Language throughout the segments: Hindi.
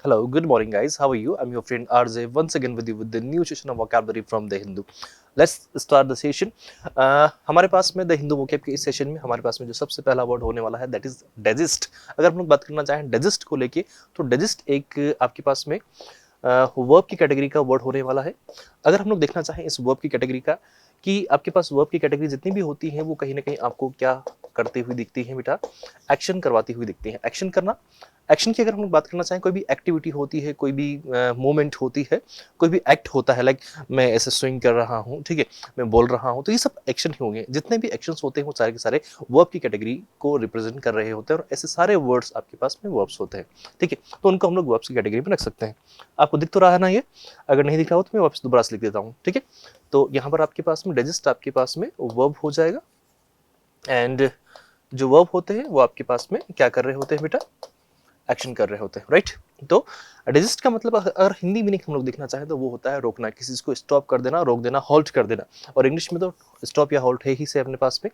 Hello, good morning, guys. How are you? I'm your friend RJ once again with you with the new session of vocabulary from the Hindu. Let's start the session. हमारे पास में द हिंदू वोकैब के इस सेशन में हमारे पास में जो सबसे पहला वर्ड होने वाला है दैट इज डाइजेस्ट. अगर हम लोग बात करना चाहें डाइजेस्ट को लेके तो डाइजेस्ट एक आपके पास में वर्ब की कैटेगरी का वर्ड होने वाला है. अगर हम लोग देखना चाहें इस वर्ब की कैटेगरी का कि आपके पास वर्ब की कैटेगरी जितनी भी होती है वो कहीं ना कहीं आपको क्या करते हुए दिखती है बेटा, एक्शन करवाती हुई दिखती है. एक्शन करना, एक्शन की अगर हम लोग बात करना चाहें कोई भी एक्टिविटी होती है, कोई भी मोमेंट होती है, कोई भी एक्ट होता है, लाइक मैं ऐसे स्विंग कर रहा हूँ, ठीक है, मैं बोल रहा हूँ, तो ये सब एक्शन ही होंगे. जितने भी एक्शंस होते हैं वो सारे के सारे वर्ब की कैटेगरी को रिप्रेजेंट कर रहे होते हैं और ऐसे सारे वर्ड्स आपके पास में वर्ब्स होते हैं. ठीक है, तो उनको हम लोग वर्ब्स की कैटेगरी में रख सकते हैं. आपको दिख तो रहा है ना ये? अगर नहीं दिख रहा हो तो मैं वापस दोबारा से लिख देता हूँ. ठीक है, तो यहाँ पर आपके पास में डाइजेस्ट आपके पास में वर्ब हो जाएगा एंड जो वर्ब होते हैं वो आपके पास में क्या कर रहे होते हैं बेटा, एक्शन कर रहे होते हैं. राइट, तो डिजिस्ट का मतलब अगर हिंदी मीनिंग हम लोग देखना चाहें तो वो होता है रोकना, किसी चीज को स्टॉप कर देना, रोक देना, हॉल्ट कर देना. और इंग्लिश में तो स्टॉप या हॉल्ट है ही से अपने पास में.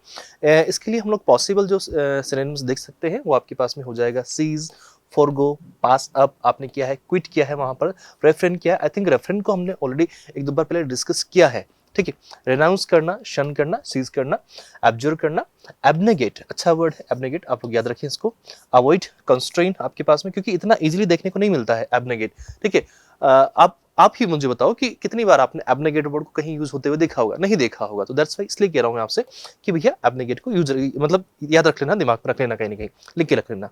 इसके लिए हम लोग पॉसिबल जो सिनोनिम्स देख सकते हैं वो आपके पास में हो जाएगा सीज, फॉरगो, पास अप आपने किया है, क्विट किया है, वहां पर रेफरेन किया है. आई थिंक रेफरेन को हमने ऑलरेडी एक दो बार पहले डिस्कस किया है. ठीक है, रेनाउंस करना, शन करना, सीज करना, एब्जर्व करना, एब्नेगेट, अच्छा वर्ड है एब्नेगेट, आप लोग याद रखें इसको. अवॉइड, कंस्ट्रेन आपके पास में क्योंकि इतना इजीली देखने को नहीं मिलता है एब्नेगेट. ठीक है, आप ही मुझे बताओ कि कितनी बार आपने एब्नेगेट वर्ड को कहीं यूज होते हुए देखा होगा, नहीं देखा होगा. तो दैट्स वाई इसलिए कह रहा हूं मैं आपसे कि भैया एब्नेगेट को यूज मतलब याद रख लेना, दिमाग में रख लेना, कहीं ना कहीं लिख के रख लेना.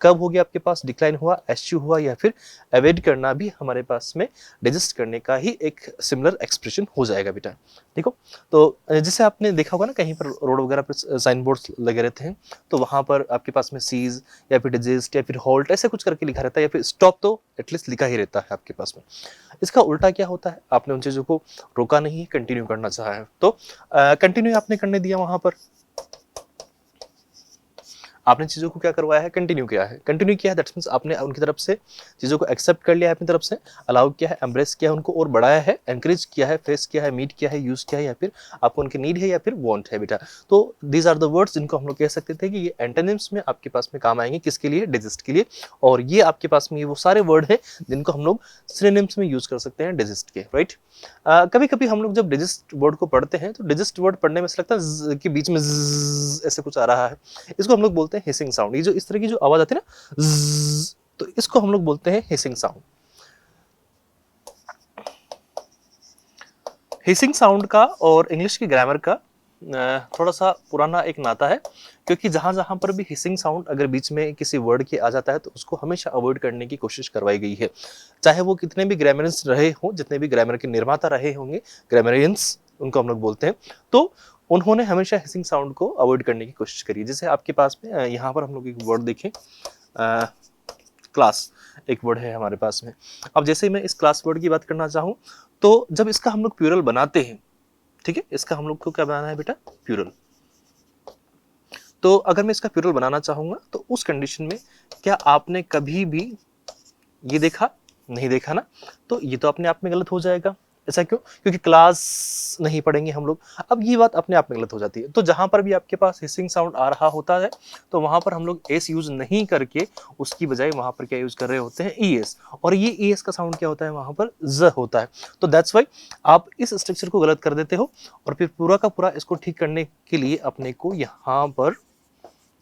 कब हो गया आपके पास, डिक्लाइन हुआ, एस्च्यू हुआ या फिर अवॉइड करना भी हमारे पास में डाइजेस्ट करने का ही एक सिमिलर एक्सप्रेशन हो जाएगा बेटा. देखो, तो जैसे आपने देखा होगा ना कहीं पर रोड वगैरह पर साइन बोर्ड लगे रहते हैं तो वहां पर आपके पास में सीज या फिर डिजिस्ट या फिर हॉल्ट ऐसे कुछ करके लिखा रहता है या फिर स्टॉप तो एटलीस्ट लिखा ही रहता है आपके पास में. इसका उल्टा क्या होता है, आपने उन चीजों को रोका नहीं, कंटिन्यू करना चाहा है तो कंटिन्यू आपने करने दिया, वहां पर आपने चीजों को क्या करवाया है, कंटिन्यू किया है. कंटिन्यू किया है दैट्स मींस आपने उनकी तरफ से चीजों को एक्सेप्ट कर लिया है, अपनी तरफ से अलाउ किया है, एम्ब्रेस किया है उनको और बढ़ाया है, एनकरेज किया है, फेस किया है, मीट किया है, यूज किया है या फिर आपको उनकी नीड है या फिर वांट है बेटा. तो दीज आर द वर्ड्स जिनको हम लोग कह सकते थे कि ये एंटोनिम्स में आपके पास में काम आएंगे, किसके लिए, डाइजेस्ट के लिए. और ये आपके पास में ये वो सारे वर्ड हैं जिनको हम लोग सिनोनिम्स में यूज कर सकते हैं डाइजेस्ट के. राइट, कभी कभी हम लोग जब डाइजेस्ट वर्ड को पढ़ते हैं तो डाइजेस्ट वर्ड पढ़ने में ऐसा लगता है कि बीच में ऐसे कुछ आ रहा है. इसको हम लोग बोलते हैं हिसिंग साउंड. ये जो इस तरह की जो आवाज आती है ना ज़्ज़, तो इसको हम लोग बोलते हैं हिसिंग साउंड. हिसिंग साउंड का और इंग्लिश की ग्रामर का थोड़ा सा पुराना एक नाता है क्योंकि जहां जहां पर भी हिसिंग साउंड अगर बीच में किसी वर्ड के आ जाता है तो उसको हमेशा अवॉइड करने की कोशिश करवाई गई है. चाहे वो कितने भी ग्रामरियंस रहे हों, जितने भी ग्रामर के निर्माता रहे होंगे, ग्रामरियंस उनको हम लोग बोलते हैं, तो उन्होंने हमेशा हिसिंग साउंड को अवॉइड करने की कोशिश करी. जैसे आपके पास में यहाँ पर हम लोग एक वर्ड देखें, क्लास एक वर्ड है हमारे पास में. अब जैसे ही मैं इस क्लास वर्ड की बात करना चाहूँ तो जब इसका हम लोग प्लूरल बनाते हैं, ठीक है, इसका हम लोग को क्या बनाना है बेटा, प्लूरल. तो अगर मैं इसका प्लूरल बनाना चाहूंगा तो उस कंडीशन में क्या आपने कभी भी ये देखा, नहीं देखा ना, तो ये तो अपने आप में गलत हो जाएगा. ऐसा क्यों, क्योंकि क्लास नहीं पढ़ेंगे हम लोग. अब ये बात अपने आप में गलत हो जाती है. तो जहां पर भी आपके पास हिसिंग साउंड आ रहा होता है तो वहां पर हम लोग एस यूज नहीं करके उसकी बजाय वहां पर क्या यूज कर रहे होते हैं, ई एस. और ये ई एस का साउंड क्या होता है, वहां पर ज होता है. तो दैट्स वाई आप इस स्ट्रक्चर को गलत कर देते हो और फिर पूरा का पूरा इसको ठीक करने के लिए अपने को यहाँ पर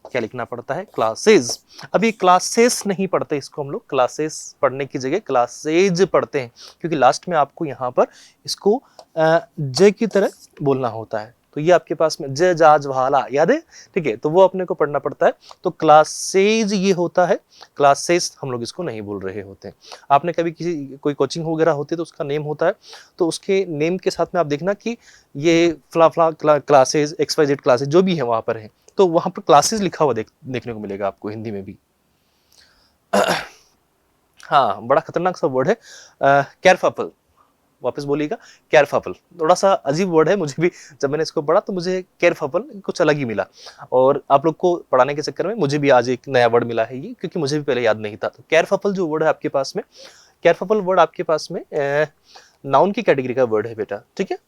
क्या लिखना पड़ता है, क्लासेस. अभी क्लासेस नहीं पढ़ते, इसको हम लोग क्लासेस पढ़ने की जगह क्लासेज पढ़ते हैं क्योंकि लास्ट में आपको यहाँ पर इसको ज की तरह बोलना होता है. तो ये आपके पास में ज जाज वाला याद है, ठीक है, तो वो अपने को पढ़ना पड़ता है. तो क्लासेज ये होता है, क्लासेस हम लोग इसको नहीं बोल रहे होते हैं. आपने कभी किसी कोई कोचिंग वगैरह होती है तो उसका नेम होता है, तो उसके नेम के साथ में आप देखना कि ये फ्ला फ्ला क्लासेज XYZ क्लासेज जो भी है वहां पर है, तो वहां पर क्लासेस लिखा हुआ देखने को मिलेगा आपको हिंदी में भी. हाँ, बड़ा खतरनाक सा वर्ड है कैरफाफल. वापस बोलिएगा, कैरफाफल थोड़ा सा अजीब वर्ड है, मुझे भी जब मैंने इसको पढ़ा तो मुझे कैरफाफल कुछ अलग ही मिला. और आप लोग को पढ़ाने के चक्कर में मुझे भी आज एक नया वर्ड मिला है ये, क्योंकि मुझे भी पहले याद नहीं था. तो कैरफाफल जो वर्ड है आपके पास में, कैरफाफल वर्ड आपके पास में नाउन की कैटेगरी का वर्ड है बेटा. ठीक है,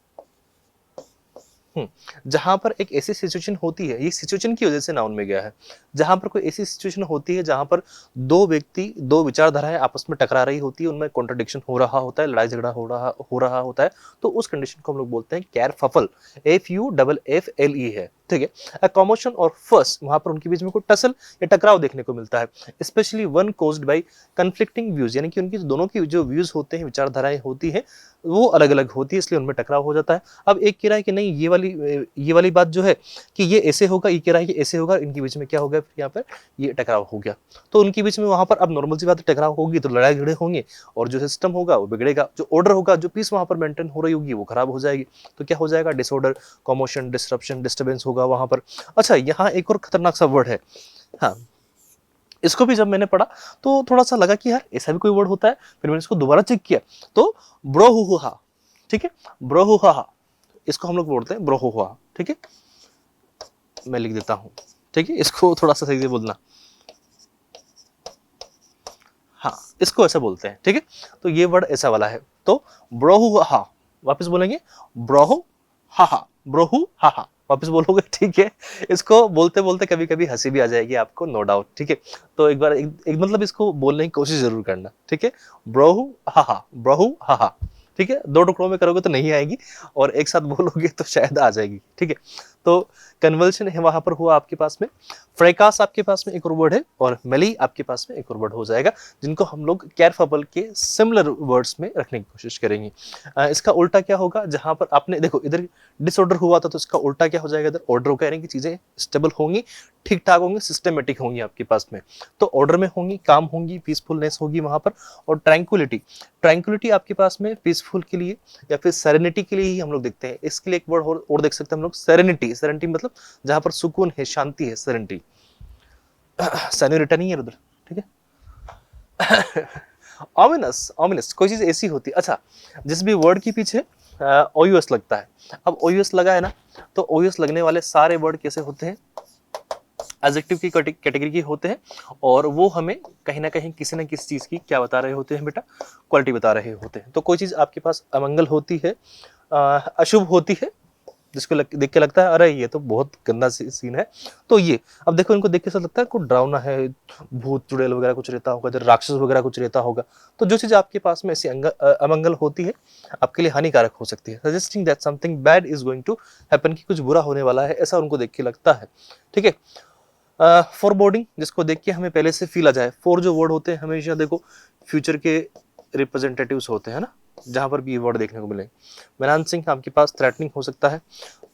जहां पर एक ऐसी सिचुएशन होती है, ये सिचुएशन की वजह से नाउन में गया है, जहां पर कोई ऐसी सिचुएशन होती है जहां पर दो व्यक्ति, दो विचारधाराएं आपस में टकरा रही होती है, उनमें कॉन्ट्रडिक्शन हो रहा होता है, लड़ाई झगड़ा हो रहा होता है, तो उस कंडीशन को हम लोग बोलते हैं कैरफफल। FUFFLE है, ठीक है। अ कॉमोशन और फर्स्ट, वहां पर उनके बीच में कोई टसल या टकराव देखने को मिलता है, specially one caused by conflicting views, यानी कि उनकी दोनों की जो व्यूज होते हैं, विचारधाराएं होती हैं, वो अलग अलग होती है, इसलिए उनमें टकराव हो जाता है। अब एक कह रहा है कि नहीं, ये वाली बात जो है कि ये ऐसे होगा, ये कह रहा है कि ऐसे होगा, इनके बीच में क्या हो गया, फिर यहाँ पर ये टकराव हो गया। तो उनके बीच में वहां पर अब नॉर्मल सी बात है, टकराव होगी तो लड़ाई झगड़े होंगे, और जो सिस्टम होगा वो बिगड़ेगा, जो ऑर्डर होगा, जो पीस वहां पर मेंटेन हो रही होगी वो खराब हो जाएगी। तो क्या हो जाएगा, डिसऑर्डर, कॉमोशन, डिस्टरप्शन, डिस्टर्बेंस होगा वहां पर। अच्छा, यहाँ एक और खतरनाक सा वर्ड है, हाँ, इसको भी जब मैंने पढ़ा तो थोड़ा सा लगा कि यार ऐसा भी कोई वर्ड होता है, फिर मैंने इसको दोबारा चेक किया तो ब्रोहुहा, ठीक है, ब्रोहुहा, इसको हम लोग बोलते हैं ब्रोहुहा, ठीक है, मैं लिख देता हूं, ठीक है, इसको थोड़ा सा सही से बोलना, हाँ, इसको ऐसा बोलते हैं, ठीक है। तो ये वर्ड ऐसा वाला है, तो ब्रोहुहा, वापस बोलेंगे ब्रोहुहा, ब्रोहुहा, वापस बोलोगे, ठीक है। इसको बोलते बोलते कभी कभी हंसी भी आ जाएगी आपको, नो डाउट, ठीक है। तो एक बार एक मतलब इसको बोलने की कोशिश जरूर करना, ठीक है, ब्रोहुहा, ब्रोहुहा, ठीक है। दो टुकड़ों में करोगे तो नहीं आएगी, और एक साथ बोलोगे तो शायद आ जाएगी, ठीक है। तो कन्वर्शन है वहां पर हुआ आपके पास में, फ्रैकास आपके पास में एक और वर्ड है, और मेली आपके पास में एक और वर्ड हो जाएगा, जिनको हम लोग कैरफबल के सिमिलर वर्ड्स में रखने की कोशिश करेंगे। इसका उल्टा क्या होगा, जहां पर आपने देखो इधर डिसऑर्डर हुआ था, तो इसका उल्टा क्या हो जाएगा, इधर ऑर्डर होगा, यानी कि चीजें स्टेबल होंगी, ठीक ठाक होंगी, सिस्टमेटिक होंगी आपके पास में, तो ऑर्डर में होंगी, काम होंगी, पीसफुलनेस होगी वहां पर। और ट्रैंक्विलिटी, ट्रैंक्विलिटी आपके पास में पीसफुल के लिए या फिर सेरेनिटी के लिए ही हम लोग देखते हैं। इसके लिए एक वर्ड और देख सकते हैं हम लोग, सेरेनिटी, सेरेनिटी मतलब जहां पर सुकून है, शांति है, सेरेनिटी, सेन्योरिटा नहीं है उधर, ठीक है। ऑमिनस, ऑमिनस कोई चीज ऐसी होती है, अच्छा, जिस भी वर्ड के पीछे ओयूएस लगता है, अब ओयूएस लगा है ना, तो ओयूएस लगने वाले सारे वर्ड कैसे होते हैं, एडजेक्टिव की कैटेगरी के होते हैं, और वो हमें कहीं ना कहीं किसी ना किसी चीज की क्या बता रहे होते हैं बेटा, क्वालिटी बता रहे होते हैं। तो कोई चीज आपके पास अमंगल होती है, अशुभ होती है, जिसको देख के लगता है अरे ये तो बहुत गंदा सीन है, तो ये अब देखो, इनको देख के ऐसा लगता है कुछ डरावना है, भूत चुड़ैल वगैरह कुछ रहता होगा, जब राक्षस वगैरह कुछ रहता होगा, तो जो चीज आपके पास में ऐसी अमंगल होती है, आपके लिए हानिकारक हो सकती है, suggesting that something bad is going to happen, कि कुछ बुरा होने वाला है, ऐसा उनको देख के लगता है, ठीक है। फॉरबोर्डिंग, जिसको देख के हमें पहले से फील आ जाए, फोर जो वर्ड होते हैं हमेशा देखो फ्यूचर के रिप्रेजेंटेटिव्स होते हैं ना, जहां पर भी ये वर्ड देखने को मिले। मेनांसिंग आपके पास थ्रेटनिंग हो सकता है,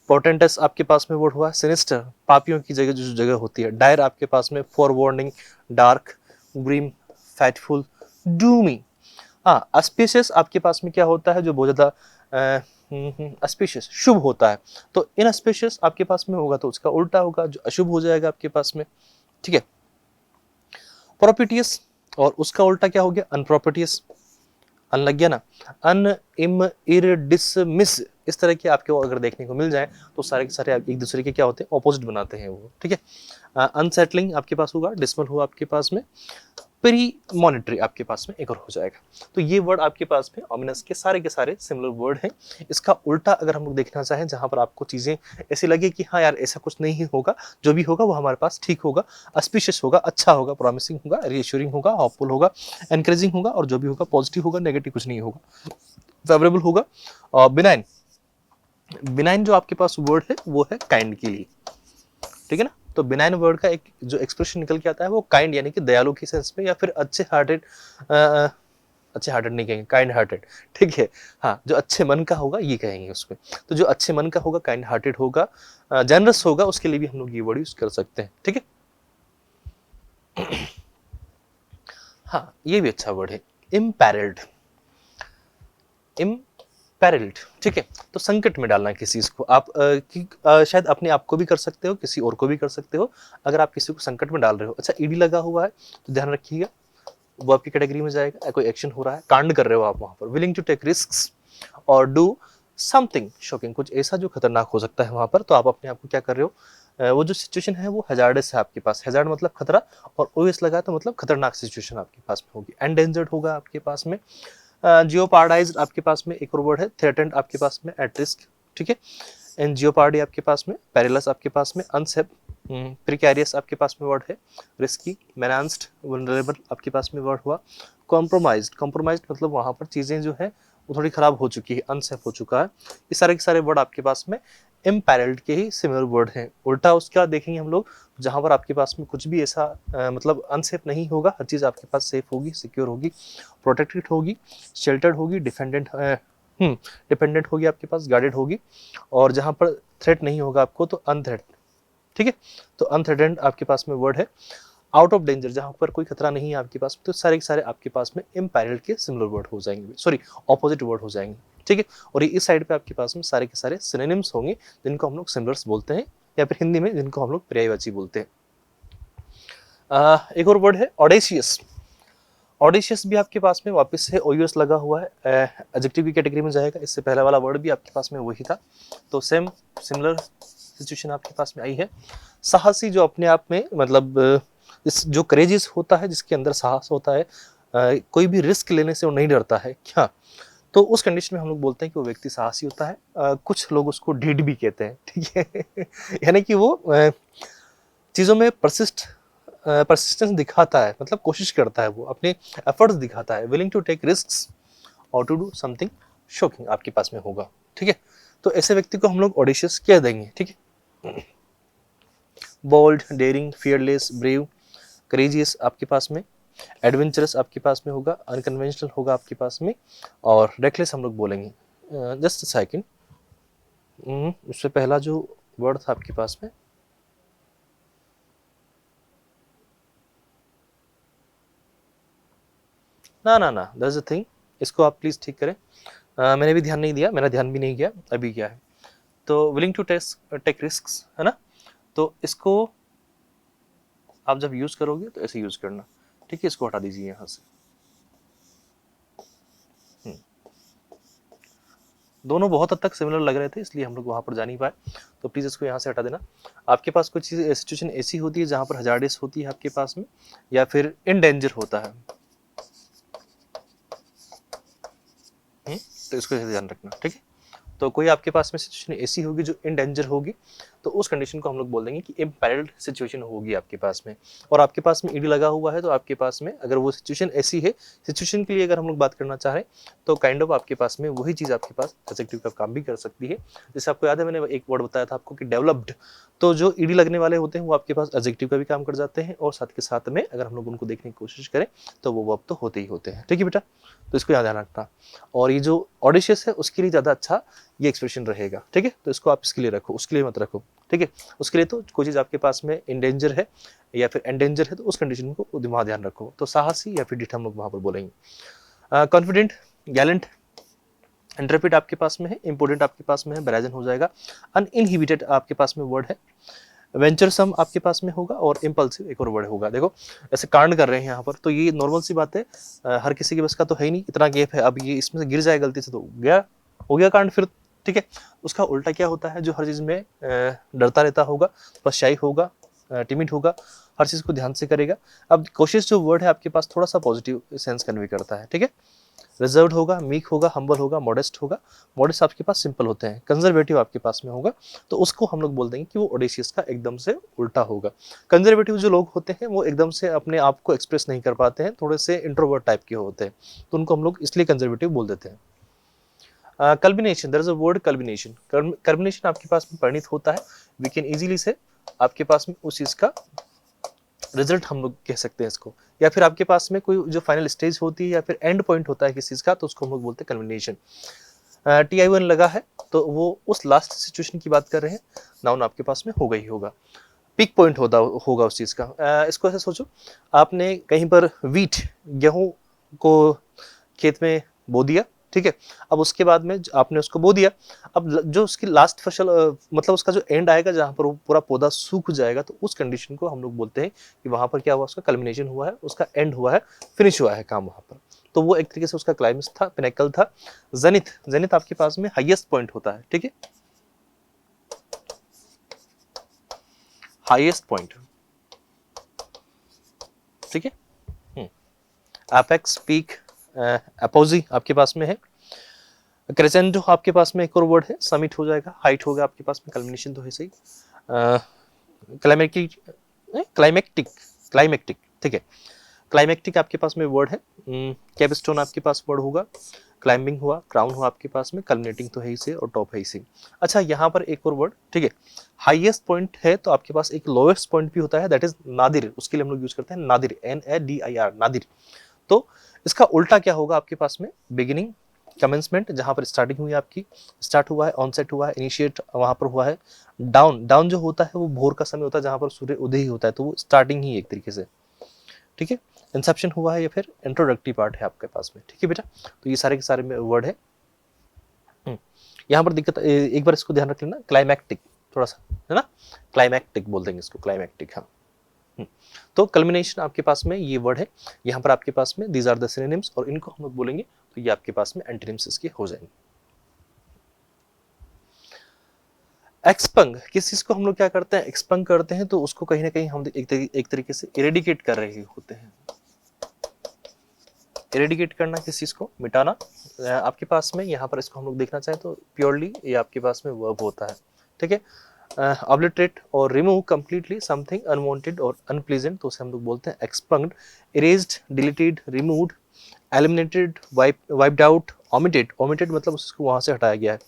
पोर्टेंटस आपके पास में वर्ड हुआ, सिनिस्टर पापियों की जगह जो जगह होती है, डायर आपके पास में फॉर वार्निंग, डार्क, ग्रीम, फैटफुल, डूमी। हाँ, अस्पिशियस आपके पास में क्या होता है, जो बहुत ज्यादा अस्पिशियस शुभ होता है, तो इनअस्पिशियस आपके पास में होगा तो उसका उल्टा होगा, जो अशुभ हो जाएगा आपके पास में, ठीक है। प्रोपिटियस, और उसका उल्टा क्या हो गया, अनप्रोपिटियस, अन लग गया ना, अन, इम, इर, डिसमिस, इस तरह के आपके अगर देखने को मिल जाए तो सारे के सारे एक दूसरे के क्या होते हैं, ऑपोजिट बनाते हैं वो, ठीक है। अनसेटलिंग आपके पास होगा, डिसमल हुआ आपके पास में, प्री मॉनिटरी आपके पास में एक और हो जाएगा। तो ये वर्ड आपके पास में ऑमिनस के सारे सिमिलर वर्ड हैं। इसका उल्टा अगर हम लोग देखना चाहें, जहां पर आपको चीजें ऐसी लगे कि हाँ यार ऐसा कुछ नहीं होगा, जो भी होगा वो हमारे पास ठीक होगा, अस्पिशियस होगा, अच्छा होगा, प्रॉमिसिंग होगा, रीअश्योरिंग होगा, होपफुल होगा, एनकरेजिंग होगा, और जो भी होगा पॉजिटिव होगा, नेगेटिव कुछ नहीं होगा, फेवरेबल होगा, और बिनाइन, बिनाइन जो आपके पास वर्ड है वो है काइंड के लिए, ठीक है ना। तो बिनाइन वर्ड का एक जो एक्सप्रेशन निकल के आता है वो काइंड, यानी कि दयालु की सेंस में, या फिर अच्छे हार्टेड, अच्छे हार्टेड नहीं कहेंगे, काइंड हार्टेड, ठीक है। हाँ, जो अच्छे मन का होगा ये कहेंगे उसमें, तो जो अच्छे मन का होगा, काइंड हार्टेड होगा, जनरस होगा, उसके लिए भी हम लोग ये वर्ड यूज कर सकते हैं, ठीक है। हाँ, ये भी अच्छा वर्ड है, इम्पैरल्ड, पैरेलट, ठीक है। तो संकट में डालना किसी चीज को आप शायद अपने आप को भी कर सकते हो, किसी और को भी कर सकते हो, अगर आप किसी को संकट में डाल रहे हो। अच्छा, ईडी लगा हुआ है तो ध्यान रखिएगा, वो आपकी कैटेगरी में जाएगा, कोई एक्शन हो रहा है, कांड कर रहे हो आप वहां पर, विलिंग टू टेक रिस्क्स और डू समथिंग शॉकिंग, कुछ ऐसा जो खतरनाक हो सकता है वहां पर, तो आप अपने आप को क्या कर रहे हो, वो जो सिचुएशन है वो हैजार्डस है आपके पास, हैजार्ड मतलब खतरा, और ओएस लगा तो मतलब खतरनाक सिचुएशन आपके पास में होगी, एंडेंजर्ड होगा आपके पास में, जियोपार्डाइज्ड आपके पास में एक और वर्ड है, थ्रेटेंड आपके पास में, एट रिस्क, ठीक है। एंजियोपार्डी आपके पास में, पेरिलस आपके पास में, अनसेफ, प्रिकैरियस आपके पास में वर्ड है, रिस्की, मेनांस्ड, वल्नरेबल आपके पास में वर्ड हुआ, कॉम्प्रोमाइज्ड, कॉम्प्रोमाइज्ड मतलब वहाँ पर चीज़ें जो है वो थोड़ी खराब हो चुकी है, अनसेफ हो चुका है। ये सारे के सारे वर्ड आपके पास में इम्पैरेल्ड के ही सिमिलर वर्ड हैं। उल्टा उसका देखेंगे हम लोग, जहाँ पर आपके पास में कुछ भी ऐसा मतलब अनसेफ नहीं होगा, हर चीज़ आपके पास सेफ होगी, सिक्योर होगी, प्रोटेक्टेड होगी, शेल्टर्ड होगी, डिपेंडेंट होगी आपके पास, गार्डेड होगी, और जहाँ पर थ्रेट नहीं होगा आपको तो अनथ्रेट, ठीक है। तो अनथ्रेटेंड आपके पास में वर्ड है। आउट ऑफ डेंजर, जहाँ पर कोई खतरा नहीं है आपके पास, तो सारे के सारे आपके पास में इम्पैरेल्ड के सिमिलर वर्ड हो जाएंगे, सॉरी ऑपोजिट वर्ड हो जाएंगे, ठीक है। और ये इस साइड पे आपके पास में सारे के सारे सिनोनिम्स होंगे जिनको हम लोग सिमिलर्स बोलते हैं, या फिर हिंदी में जिनको हम लोग पर्यायवाची बोलते हैं। एक और वर्ड है ऑडेशियस। ऑडेशियस भी आपके पास में वापस से ओयूएस लगा हुआ है, एडजेक्टिव की कैटेगरी में जाएगा। इससे पहले वाला वर्ड भी आपके पास में वही था, तो सेम सिमिलर सिचुएशन आपके पास में आई है। साहसी, जो अपने आप में मतलब इस जो करेजियस होता है, जिसके अंदर साहस होता है, कोई भी रिस्क लेने से वो नहीं डरता है क्या, तो उस कंडीशन में हम लोग बोलते हैं कि वो व्यक्ति साहसी होता है। कुछ लोग उसको ढीठ भी कहते हैं, ठीक है। यानी कि वो चीज़ों में परसिस्टेंस दिखाता है, मतलब कोशिश करता है, वो अपने एफर्ट्स दिखाता है, विलिंग टू टेक रिस्क्स और टू डू समथिंग शॉकिंग आपके पास में होगा, ठीक है। तो ऐसे व्यक्ति को हम लोग ऑडेशियस कह देंगे, ठीक है। Bold, daring, fearless, brave, courageous आपके पास में, एडवेंचरस आपके पास में होगा, अनकन्वेंशनल होगा आपके पास में, और रेकलेस हम लोग बोलेंगे। जस्ट सेकंड, उससे पहला जो वर्ड था आपके पास में, ना ना ना दैट्स अ थिंग, इसको आप प्लीज ठीक करें। मैंने भी ध्यान नहीं दिया, मेरा ध्यान भी नहीं गया, अभी क्या है, तो विलिंग टू टेक रिस्क्स है ना, तो इसको आप जब यूज करोगे तो ऐसे यूज करना, ठीक है। इसको हटा दीजिए यहाँ से। दोनों बहुत हद तक सिमिलर लग रहे थे, इसलिए हम लोग वहां पर जा नहीं पाए, तो प्लीज इसको यहाँ से हटा देना। आपके पास कुछ चीज सिचुएशन ऐसी होती है जहां पर हजार्डियस होती है आपके पास में, या फिर इन डेंजर होता है, तो इसको ध्यान रखना, ठीक है। तो कोई आपके पास में सिचुएशन ऐसी होगी जो इन डेंजर होगी, तो उस कंडीशन को हम लोग बोल देंगे कि इम्पेरिल्ड सिचुएशन होगी आपके पास में। और आपके पास में ईडी लगा हुआ है, तो आपके पास में अगर वो सिचुएशन ऐसी है, सिचुएशन के लिए अगर हम लोग बात करना चाहें, तो काइंड ऑफ आपके पास में वही चीज़ आपके पास एडजेक्टिव का काम भी कर सकती है। जैसे आपको याद है, मैंने एक वर्ड बताया था आपको कि डेवलप्ड, तो जो ईडी लगने वाले होते हैं वो आपके पास एडजेक्टिव का भी काम कर जाते हैं, और साथ के साथ में अगर हम लोग उनको देखने की कोशिश करें तो वो वर्ब तो होते ही होते हैं, ठीक है बेटा। तो इसको याद रखना। और ये जो ऑडिशियस है उसके लिए ज़्यादा अच्छा ये एक्सप्रेशन रहेगा, ठीक है। तो इसको आप इसके लिए रखो, उसके लिए मत रखो, ठीक है। उसके लिए तो कोई चीज़ आपके पास में इन डेंजर है या फिर एंडेंजर है, तो उस कंडीशन को वहाँ ध्यान रखो। तो साहसी या फिर डिठ हम लोग वहाँ पर बोलेंगे। कॉन्फिडेंट, गैलेंट, इंटरप्रेट आपके पास में है, इंपोर्टेंट आपके पास में है, ब्रेजन हो जाएगा। अनइनहिबिटेड आपके पास में वर्ड है, वेंचरसम आपके पास में होगा, और इम्पल्सिव एक और वर्ड होगा। देखो ऐसे कांड कर रहे हैं यहाँ पर, तो ये नॉर्मल सी बात है, हर किसी के बस का तो है ही नहीं, इतना गैप है, अब ये इसमें से गिर जाए गलती से तो गया, हो गया कांड फिर, ठीक है। उसका उल्टा क्या होता है, जो हर चीज़ में डरता रहता होगा, बस शाई होगा, टिमिड होगा, हर चीज़ को ध्यान से करेगा। अब कोशिश जो वर्ड है आपके पास थोड़ा सा पॉजिटिव सेंस कन्वे करता है, ठीक है। रिजर्व्ड होगा, मीक होगा, हम्बल होगा, मॉडेस्ट होगा। मॉडेस्ट आपके पास सिंपल होते हैं। कंजर्वेटिव आपके पास में होगा, तो उसको हम लोग बोल देंगे कि वो ओडेशियस का एकदम से उल्टा होगा। कंजर्वेटिव जो लोग होते हैं वो एकदम से अपने आप को एक्सप्रेस नहीं कर पाते हैं, थोड़े से इंट्रोवर्ट टाइप के होते हैं, तो उनको हम लोग इसलिए कंजर्वेटिव बोल देते हैं। Culmination, there is a word culmination. Culmination आपके पास में परिणित होता है, वी कैन इजीली से आपके पास में उस चीज़ का रिजल्ट हम लोग कह सकते हैं इसको, या फिर आपके पास में कोई जो फाइनल स्टेज होती है या फिर एंड पॉइंट होता है किसी चीज़ का, तो उसको हम लोग बोलते हैं कल्बिनेशन। TI1 लगा है, तो वो उस लास्ट सिचुएशन की बात कर रहे हैं, नाउन आपके पास में होगा ही होगा। पीक पॉइंट होगा उस चीज़ का। इसको ऐसे सोचो, आपने कहीं पर वीट, गेहूं को खेत में बो दिया, ठीक है। अब उसके बाद में आपने उसको बो दिया, अब जो उसकी लास्ट फसल मतलब उसका जो एंड आएगा जहाँ पर वो पूरा पौधा सूख जाएगा, तो उस कंडीशन को हम लोग बोलते हैं कि वहाँ पर क्या हुआ, उसका कल्मिनेशन हुआ है, उसका एंड हुआ है, फिनिश हुआ है काम वहाँ पर। तो वो एक तरीके से उसका क्लाइमेक्स था, पिनेकल था। जेनिथ, जेनिथ आपके पास में हाईएस्ट पॉइंट होता है, ठीक है, हाईएस्ट पॉइंट, ठीक है। एपेक्स, पीक, अपोजी आपके पास में है। क्रेसेंडो आपके पास में एक और वर्ड है, समिट हो जाएगा, हाइट होगा आपके पास में, कल्मिनेशन तो है सही। क्लाइमेटिक, क्लाइमेक्टिक, क्लाइमेक्टिक, ठीक है, क्लाइमेक्टिक आपके पास में वर्ड है। कैपस्टोन आपके पास वर्ड होगा, क्लाइंबिंग हुआ, क्राउन हुआ आपके पास में, कल्मिनेटिंग तो है ही से, और टॉप है ही से। अच्छा, यहाँ पर एक और वर्ड, ठीक है, हाईएस्ट पॉइंट है तो आपके पास एक लोएस्ट पॉइंट भी होता है, दैट इज नादिर, उसके लिए हम लोग यूज करते हैं नादिर, NADIR, नादिर। तो इसका उल्टा क्या होगा आपके पास में, बिगिनिंग, कमेंसमेंट, जहां पर स्टार्टिंग हुई आपकी, स्टार्ट हुआ है, ऑनसेट हुआ है, इनिशिएट वहां पर हुआ है। डाउन, डाउन जो होता है वो भोर का समय होता है जहां पर सूर्य उदय ही होता है, तो वो स्टार्टिंग ही एक तरीके से, ठीक है। इंसेप्शन हुआ है या फिर इंट्रोडक्टरी पार्ट है आपके पास में, ठीक है बेटा। तो ये सारे के सारे वर्ड है। यहाँ पर दिक्कत, एक बार इसको ध्यान रख लेना, क्लाइमैक्टिक थोड़ा सा है ना, क्लाइमैक्टिक बोल देंगे इसको, क्लाइमैक्टिक, हाँ। तो कल्मिनेशन आपके पास में ये वर्ड है, यहाँ पर आपके पास में दीज आर द सिनोनिम्स, और इनको हम लोग बोलेंगे तो ये आपके पास में एंटोनिम्स इसके हो जाएंगे। एक्सपंग, किस चीज को हम लोग क्या करते हैं, एक्सपंग करते हैं, तो उसको कहीं ना कहीं हम एक तरीके से इरेडिकेट कर रहे होते हैं। इरेडिकेट करना, किस चीज को, मिटाना। आपके पास में यहाँ पर इसको हम लोग देखना चाहें तो प्योरली ये आपके पास में वर्ब होता है, ठीक है। ऑब्लिटरेट और रिमूव कंप्लीटली समथिंग अनवांटेड और अनप्लीजेंट, तो उसे हम लोग बोलते हैं expunged, erased, deleted, removed, eliminated, wiped out, omitted, omitted मतलब उसको वहां से हटाया गया है,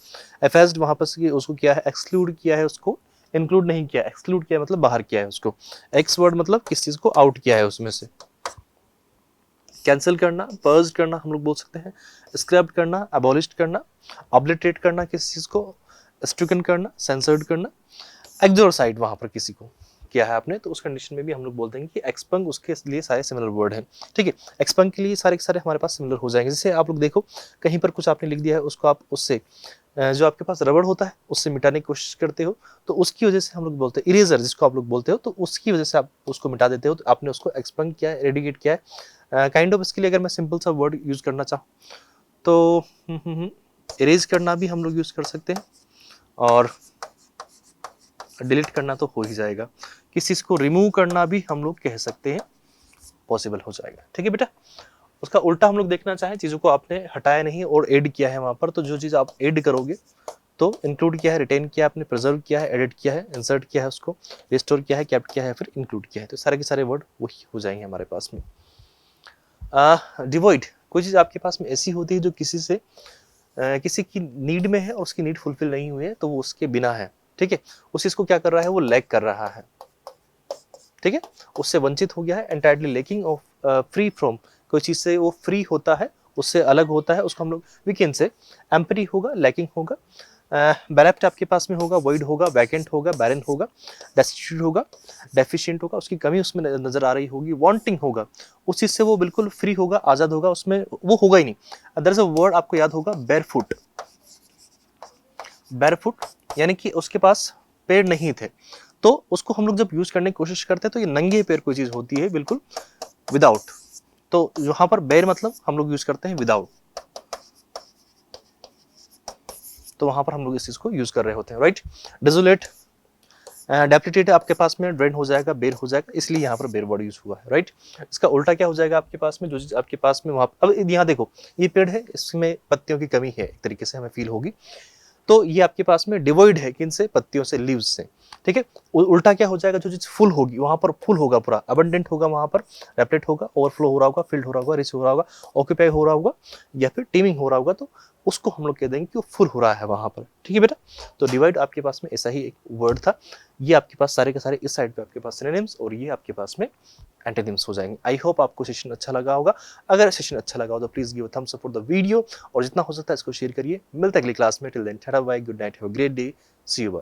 एफेस्ड वहां पर उसको किया है, एक्सक्लूड किया है उसको, इंक्लूड नहीं किया, एक्सक्लूड किया मतलब बाहर किया है उसको, एक्स वर्ड मतलब किस चीज को आउट किया है उसमें से। कैंसिल करना, पर्ज करना हम लोग बोल सकते हैं, स्क्रैप करना, अबॉलिश करना, ऑब्लिटरेट करना किस चीज को, स्ट्रिकन करना, सेंसर्ड करना, एक्सोरसाइड वहां पर किसी को किया है आपने, तो उस कंडीशन में भी हम लोग बोल देंगे कि एक्सपंग, उसके लिए सारे सिमिलर वर्ड हैं, ठीक है। एक्सपंग के लिए सारे के सारे हमारे पास सिमिलर हो जाएंगे। जैसे आप लोग देखो कहीं पर कुछ आपने लिख दिया है, उसको आप उससे जो आपके पास रबड़ होता है उससे मिटाने की कोशिश करते हो, तो उसकी वजह से हम लोग बोलते हैं इरेजर, जिसको आप लोग बोलते हो, तो उसकी वजह से आप उसको मिटा देते हो, तो आपने उसको एक्सपंग किया है, रेडिकेट किया है। काइंड ऑफ इसके लिए अगर मैं सिंपल सा वर्ड यूज करना चाहूँ तो इरेज करना भी हम लोग यूज कर सकते हैं, और डिलीट करना तो हो ही जाएगा, किसी चीज को रिमूव करना भी हम लोग कह सकते हैं, पॉसिबल हो जाएगा, ठीक है बेटा। उसका उल्टा हम लोग देखना चाहें, चीजों को आपने हटाया नहीं और ऐड किया है वहां पर, तो जो चीज आप ऐड करोगे तो इंक्लूड किया है, रिटेन किया आपने, प्रिजर्व किया है, एडिट किया है, इंसर्ट किया है, उसको रिस्टोर किया है, कैप्ट किया है, फिर इंक्लूड किया है, तो सारे के सारे वर्ड वही हो जाएंगे हमारे पास में। डिवॉइड, कोई चीज आपके पास में ऐसी होती है जो किसी से किसी की नीड में है और उसकी नीड फुलफिल नहीं हुई है, तो वो उसके बिना है, ठीक है। उस चीज को क्या कर रहा है, वो लैक कर रहा है, ठीक है, उससे वंचित हो गया है, entirely lacking of, free from, कोई चीज से वो फ्री होता है, उससे अलग होता है, उसको हम लोग वीकेंड से एम्प्टी होगा, लैकिंग होगा, बैरेप्ट आपके पास में होगा, वॉइड होगा, वैकेंट होगा, बैरन होगा, डेस्टिट्यूट होगा, डेफिशिएंट होगा, उसकी कमी उसमें नजर आ रही होगी, वांटिंग होगा, उस चीज से वो बिल्कुल फ्री होगा, आजाद होगा, उसमें वो होगा ही नहीं। अदर इज अ वर्ड आपको याद होगा, बेयरफुट, बैरफुट यानी कि उसके पास पैर नहीं थे, तो उसको हम लोग जब यूज करने की कोशिश करते हैं तो ये नंगे पैर कोई चीज होती है बिल्कुल विदाउट, तो यहाँ पर बैर मतलब हम लोग यूज करते हैं विदाउट, तो वहां पर हम लोग इस चीज को यूज कर रहे होते हैं, राइट। डेजोलेट, डेप्रिटेट आपके पास में ड्रेन हो जाएगा, बेर हो जाएगा, इसलिए यहाँ पर बेर वर्ड यूज हुआ है, राइट। इसका उल्टा क्या हो जाएगा आपके पास में, जो चीज आपके पास में वहां, अब यहाँ देखो ये पेड़ है, इसमें पत्तियों की कमी है एक तरीके से हमें फील होगी, तो ये आपके पास में डिवॉइड है, किन से, पत्तियों से, लीव्स से, ठीक है। उल्टा क्या हो जाएगा, जो चीज फुल होगी वहां पर फुल होगा, पूरा अबंडेंट होगा, वहां पर रेप्लेट होगा, ओवरफ्लो हो रहा होगा, फिल्ड हो रहा होगा, रिच हो रहा होगा, ऑक्यूपाई हो रहा होगा, या फिर टीमिंग हो रहा होगा, तो उसको हम लोग कह देंगे कि वो फुल हो रहा है वहां पर, ठीक है बेटा। तो डिवाइड आपके पास में ऐसा ही एक वर्ड था, ये आपके पास सारे के सारे इस साइड पे आपके पास सिनोनिम्स, और ये आपके पास में एंटोनिम्स हो जाएंगे। आई होप आपको सेशन अच्छा लगा होगा, अगर सेशन अच्छा लगा हो तो please give a thumbs up for the video, और जितना हो सकता है इसको शेयर करिए। मिलते हैं अगली क्लास में, till then tata bye, good night, have a great day, see you.